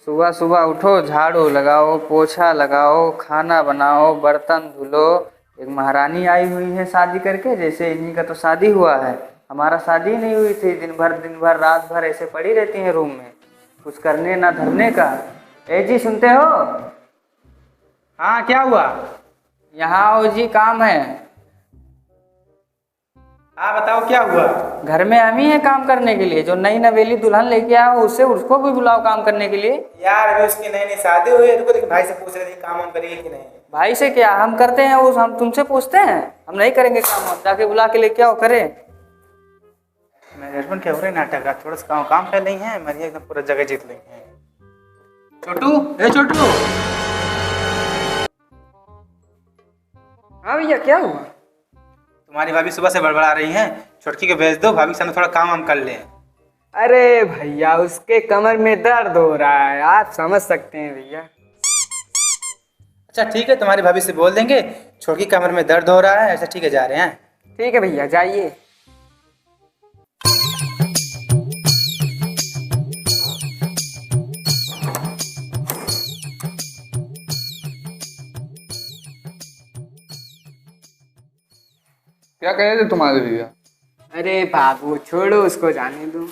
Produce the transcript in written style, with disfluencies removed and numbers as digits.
सुबह सुबह उठो, झाड़ू लगाओ, पोछा लगाओ, खाना बनाओ, बर्तन धुलो। एक महारानी आई हुई है शादी करके, जैसे इन्हीं का तो शादी हुआ है। हमारा शादी नहीं हुई थी। दिन भर रात भर ऐसे पड़ी रहती हैं रूम में, कुछ करने ना धरने का। ए जी, सुनते हो? हाँ, क्या हुआ? यहाँ आओ जी, काम है। हाँ बताओ, क्या हुआ? घर में हम ही है काम करने के लिए। जो नई नवेली दुल्हन लेके आओ उससे उसको भी बुलाओ काम करने के लिए। यार अभी उसकी नई नई शादी हुई है, रुको देखिए भाई से पूछ रहे थे काम वाम करेगी कि नहीं। भाई से क्या, हम करते हैं वो हम तुमसे पूछते हैं? हम नहीं करेंगे काम, हम जाके बुला के लेके आओ, करे। मेरे हस्बैंड क्या हो रहे नाटक रहा, थोड़ा सा काम कर नहीं है, मेरी एकदम पूरा जगह जीत लेंगे। छोटू, ए छोटू। हाँ भैया, क्या हुआ? तुम्हारी भाभी सुबह से बड़बड़ा रही हैं, छोटकी को भेज दो, भाभी के सामने थोड़ा काम हम कर लें। अरे भैया, उसके कमर में दर्द हो रहा है, आप समझ सकते हैं भैया। अच्छा ठीक है, तुम्हारी भाभी से बोल देंगे छोटकी कमर में दर्द हो रहा है। ऐसा ठीक है, जा रहे हैं। ठीक है भैया, जाइए। क्या कह रहे थे तुम्हारे भैया? अरे बाबू छोड़ो, उसको जाने दो।